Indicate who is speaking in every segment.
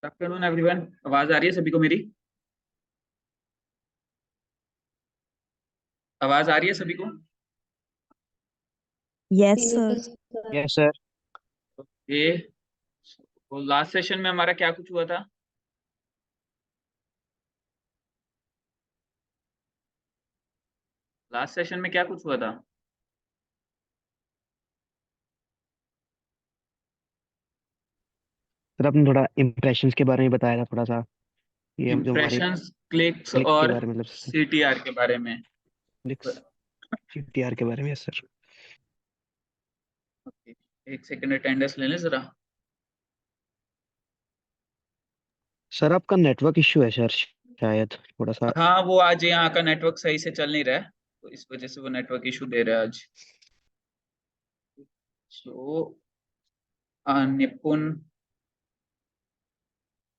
Speaker 1: Afternoon everyone. आवाज आ रही है सभी को मेरी? आवाज आ रही है सभी को?
Speaker 2: Yes sir.
Speaker 3: Yes sir.
Speaker 4: Yes sir.
Speaker 1: ये वो लास्ट सेशन में हमारा क्या कुछ हुआ था? लास्ट सेशन में क्या कुछ हुआ था?
Speaker 4: सर आपने थोड़ा इम्प्रेशंस के बारे में बताया था थोड़ा सा। ये जो हमारे
Speaker 1: इम्प्रेशंस, क्लिक्स
Speaker 4: क्लिक के
Speaker 1: और
Speaker 4: बारे में मतलब
Speaker 1: सीटीआर के बारे में।
Speaker 4: क्लिक्स सीटीआर के बारे में। Yes sir.
Speaker 1: ओके, एक सेकंड अटेंडेंस ले लें जरा।
Speaker 4: सर आपका नेटवर्क इश्यू है सर, शायद थोड़ा सा।
Speaker 1: हाँ, वो आज यहाँ का नेटवर्क सही से चल नहीं रहा है, तो इस वजह से वो नेटवर्क इशू दे रहा है आज। सो निपुण,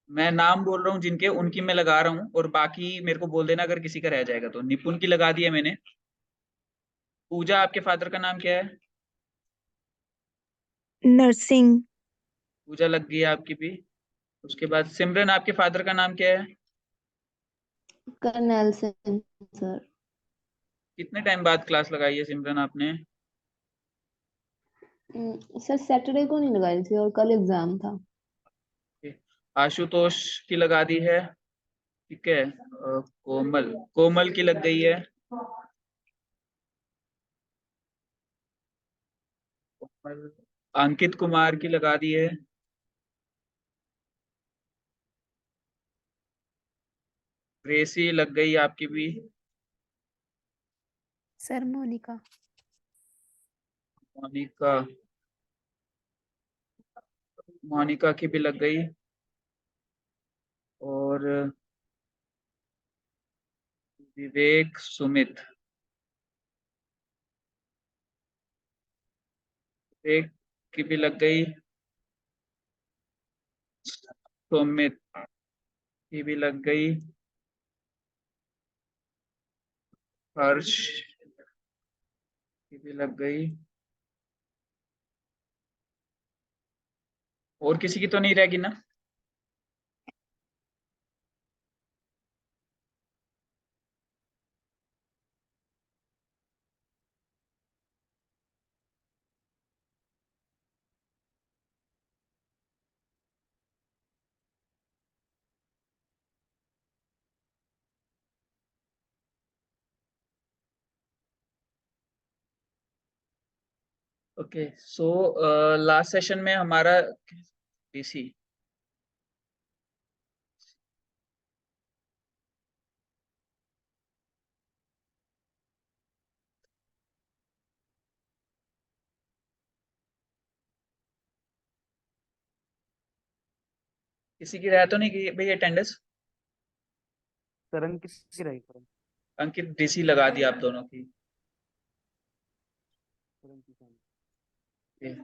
Speaker 1: मैं नाम बोल रहा हूँ जिनके, उनकी मैं लगा रहा हूँ, और बाकी मेरे को बोल देना अगर किसी का रह जाएगा तो। निपुण की लगा दी है मैंने। पूजा, आपके फादर का नाम क्या है?
Speaker 2: नर्सिंग।
Speaker 1: पूजा लग गई है आपकी भी। उसके बाद सिमरन, आपके फादर का नाम क्या है?
Speaker 3: Colonel Sen sir.
Speaker 1: कितने टाइम बाद क्लास लगाई है सिमरन आपने?
Speaker 3: सर सैटरडे को नहीं लगाई थी और कल एग्जाम था।
Speaker 1: आशुतोष की लगा दी है। ठीक है। कोमल, कोमल की लग गई है। कोमल। अंकित कुमार की लगा दी है। ग्रेसी लग गई आपकी भी।
Speaker 2: सर मोनिका।
Speaker 1: मोनिका, मोनिका की भी लग गई। और विवेक, सुमित, विवेक की भी लग गई। सुमित की भी लग गई। हर्ष की भी लग गई। और किसी की तो नहीं रहेगी ना? ओके, सो लास्ट सेशन में हमारा डीसी, किसी की रह तो नहीं गई भाई अटेंडेंस?
Speaker 4: सर अंकित की रही सर।
Speaker 1: अंकित, डीसी लगा दिया आप दोनों की। Okay.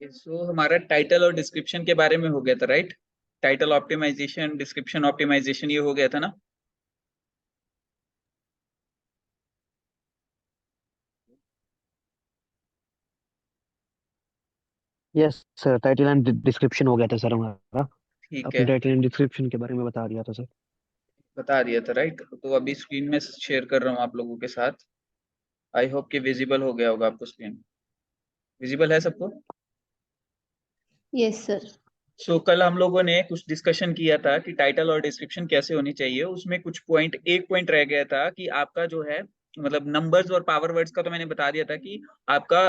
Speaker 1: सो हमारा टाइटल और डिस्क्रिप्शन के बारे में हो गया था, right? Title optimization, description optimization, ये हो गया था ना?
Speaker 4: Yes sir, title and description हो गया था सर हमारा।
Speaker 1: ठीक
Speaker 4: अपने
Speaker 1: है।
Speaker 4: टाइटल एंड डिस्क्रिप्शन के बारे में बता दिया था सर।
Speaker 1: बता दिया था राइट। तो अभी स्क्रीन में शेयर कर रहा हूँ आप लोगों के साथ। आई होप कि विजिबल हो गया होगा आपको, स्क्रीन विजिबल है सबको।
Speaker 3: Yes sir.
Speaker 1: कल हम लोगों ने कुछ डिस्कशन किया था कि टाइटल और डिस्क्रिप्शन कैसे होनी चाहिए। उसमें कुछ पॉइंट, एक पॉइंट रह गया था कि आपका जो है मतलब नंबर्स और पावर वर्ड्स का तो मैंने बता दिया था कि आपका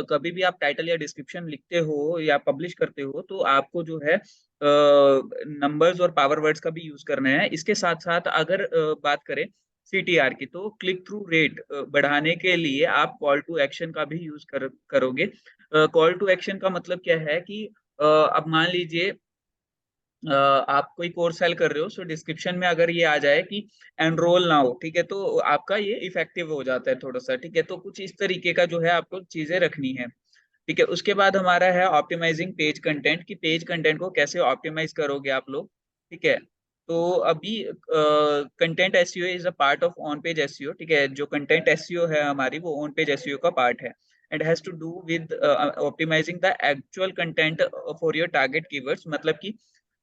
Speaker 1: कभी भी आप टाइटल या डिस्क्रिप्शन लिखते हो या पब्लिश करते हो तो आपको जो है नंबर्स और पावर वर्ड्स का भी यूज करना है। इसके साथ साथ अगर बात करें CTR की, तो क्लिक थ्रू रेट बढ़ाने के लिए आप कॉल टू एक्शन का भी यूज करोगे। कॉल टू एक्शन का मतलब क्या है कि अब मान लीजिए आप कोई कोर्स सेल कर रहे हो, सो डिस्क्रिप्शन में अगर ये आ जाए कि एनरोल ना हो, ठीक है, तो आपका ये इफेक्टिव हो जाता है थोड़ा सा, ठीक है। तो कुछ इस तरीके का जो है आपको चीजें रखनी है, ठीक है। उसके बाद हमारा है ऑप्टिमाइजिंग पेज कंटेंट, कि पेज कंटेंट को कैसे ऑप्टिमाइज करोगे आप लोग, ठीक है। तो अभी content SEO is a part of on page SEO, ठीक है। जो कंटेंट एसईओ है हमारी, वो ऑन पेज एसईओ का पार्ट है। And has to do with optimizing the actual content for your target keywords, मतलब कि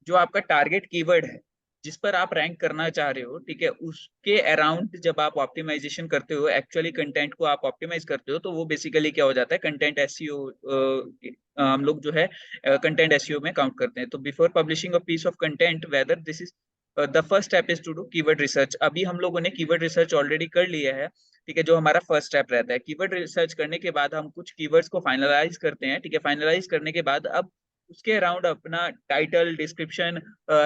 Speaker 1: जो आपका टारगेट कीवर्ड है जिस पर आप रैंक करना चाह रहे हो, ठीक है, उसके अराउंड जब आप ऑप्टिमाइजेशन करते हो, एक्चुअली कंटेंट को आप ऑप्टिमाइज करते हो, तो वो बेसिकली क्या हो जाता है, कंटेंट एसईओ हम लोग जो है कंटेंट एसईओ में काउंट करते हैं। तो before publishing a piece of content, whether this is the first step is to do keyword research. अभी हम लोगों ने कीवर्ड रिसर्च ऑलरेडी कर लिया है, ठीक है, जो हमारा फर्स्ट स्टेप रहता है। कीवर्ड रिसर्च करने के बाद हम कुछ कीवर्ड्स को फाइनलाइज करते हैं, ठीक है। फाइनलाइज करने के बाद अब उसके अराउंड अपना टाइटल, डिस्क्रिप्शन,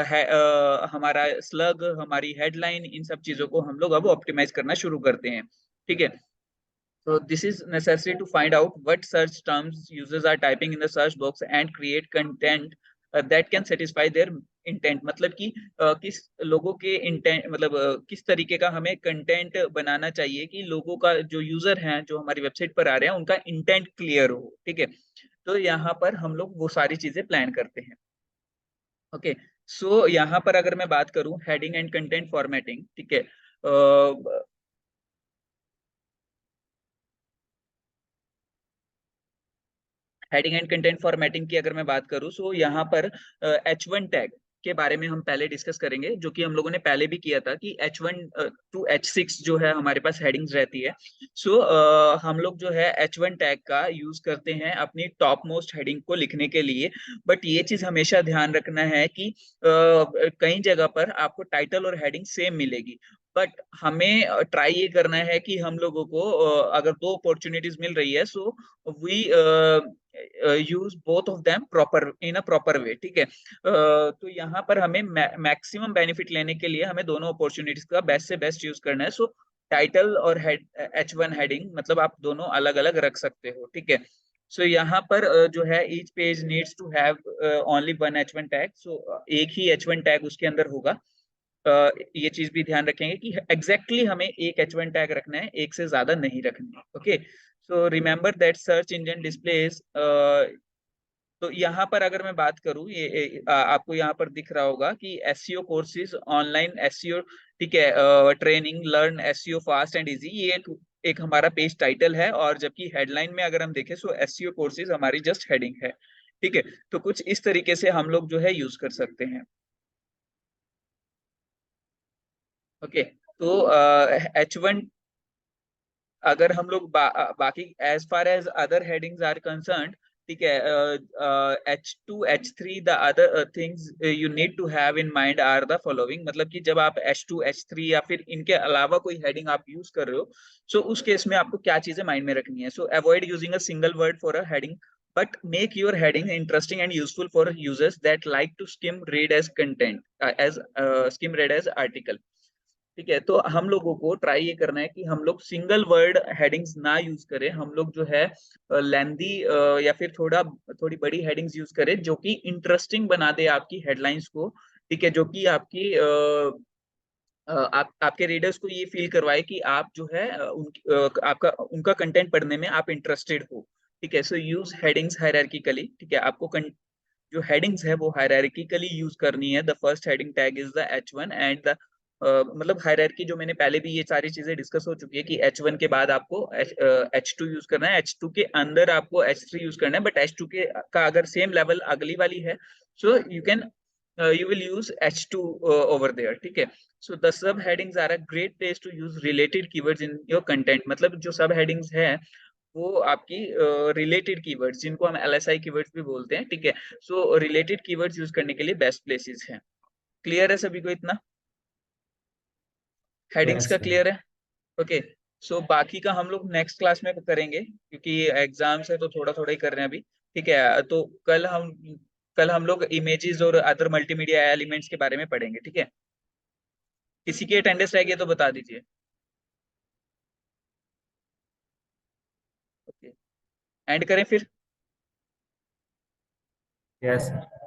Speaker 1: है हमारा स्लग, हमारी हेडलाइन, इन सब चीजों को हम लोग अब ऑप्टिमाइज करना शुरू करते हैं, ठीक है। So this is necessary to find out what search terms users are typing in the search box and create content that can satisfy their intent। मतलब कि किस लोगों के इंटेंट, मतलब किस तरीके का हमें कंटेंट बनाना चाहिए कि लोगों का, जो यूजर हैं जो हमारी वेबसाइट पर आ रहे हैं, उनका इंटेंट क्लियर हो, ठीक है। तो यहाँ पर हम लोग वो सारी चीजें प्लान करते हैं, ओके। सो यहाँ पर अगर मैं बात करूं हेडिंग एंड कंटेंट फॉर्मेटिंग, ठीक है, हेडिंग एंड कंटेंट फॉर्मेटिंग की अगर मैं बात करूं, सो यहाँ पर H1 टैग के बारे में हम पहले डिस्कस करेंगे, जो कि हम लोगों ने पहले भी किया था कि H1 टू H6 जो है हमारे पास हेडिंग्स रहती है। सो हम लोग जो है H1 टैग का यूज करते हैं अपनी टॉप मोस्ट हेडिंग को लिखने के लिए। बट ये चीज हमेशा ध्यान रखना है कि कई जगह पर आपको टाइटल और हेडिंग सेम मिलेगी, बट हमें ट्राई ये करना है कि हम लोगों को अगर दो अपॉर्चुनिटीज मिल रही है, so we use both of them proper in a proper way, ठीक है। तो यहाँ पर हमें मैक्सिमम बेनिफिट लेने के लिए हमें दोनों अपॉर्चुनिटीज का बेस्ट से बेस्ट यूज करना है। सो टाइटल और H1 हेडिंग मतलब आप दोनों अलग अलग रख सकते हो, ठीक है। सो यहाँ पर जो है each page needs to have only one H1 tag. So एक ही H1 टैग उसके अंदर होगा। ये चीज भी ध्यान रखेंगे कि एग्जैक्टली हमें एक H1 टैग रखना है, एक से ज्यादा नहीं रखना है, okay. So remember that search engine displace. तो यहाँ पर अगर मैं बात करूँ, आपको यहाँ पर दिख रहा होगा कि एसईओ कोर्सेज, ऑनलाइन एसईओ, ठीक है, training, learn SEO fast and easy, ये एक हमारा पेज टाइटल है। और जबकि हेडलाइन में अगर हम देखें, सो एसईओ कोर्सेज हमारी जस्ट हेडिंग है, ठीक है। तो कुछ इस तरीके से हम लोग जो है यूज कर सकते हैं, ओके। तो H1 अगर हम लोग बाकी as far as other headings are concerned, ठीक है, H2 H3 the other things you need to have in mind are the following. मतलब कि जब आप H2 H3 या फिर इनके अलावा कोई हेडिंग आप यूज कर रहे हो, सो उस केस में आपको क्या चीजें माइंड में रखनी है। सो avoid using a single word for a heading, but make your heading interesting and useful for users that like to skim read as content, as skim read as article, ठीक है। तो हम लोगों को ट्राई ये करना है कि हम लोग सिंगल वर्ड हेडिंग्स ना यूज करें, हम लोग जो है लेंदी या फिर थोड़ी बड़ी हेडिंग्स यूज करें, जो कि इंटरेस्टिंग बना दे आपकी हेडलाइंस को, ठीक है, जो कि आपकी आपके रीडर्स को ये फील करवाए कि आप जो है आपका उनका कंटेंट पढ़ने में आप इंटरेस्टेड हो, ठीक है। सो यूज हेडिंग्स हायरार्किकली, ठीक है। आपको जो हेडिंग्स है वो हायरार्किकली यूज करनी है। The first heading tag is the H1 and the मतलब हायरार्की, जो मैंने पहले भी ये सारी चीजें डिस्कस हो चुकी है कि H1 के बाद आपको H2 यूज करना है, H2 के अंदर आपको H3 यूज करना है। बट H2 के का अगर सेम लेवल अगली वाली है, so you can you will use H2 over there, ठीक है. So the sub headings are a great place to use related keywords in your content. मतलब जो सब headings है वो आपकी रिलेटेड कीवर्ड्स, जिनको हम LSI कीवर्ड्स भी बोलते हैं, ठीक है. सो रिलेटेड कीवर्ड्स यूज करने के लिए बेस्ट प्लेसेस हैं. क्लियर है सभी को इतना? हेडिंग्स
Speaker 5: Yes,
Speaker 1: का
Speaker 5: sir.
Speaker 1: क्लियर है? ओके. सो बाकी का हम लोग नेक्स्ट क्लास में करेंगे, क्योंकि एग्जाम्स है तो थोड़ा थोड़ा ही कर रहे हैं अभी, ठीक है. तो कल हम लोग इमेजेस और अदर मल्टीमीडिया एलिमेंट्स के बारे में पढ़ेंगे, ठीक है. किसी की अटेंडेंस रह गई तो बता दीजिए. ओके, एंड करें फिर.
Speaker 5: Yes, sir.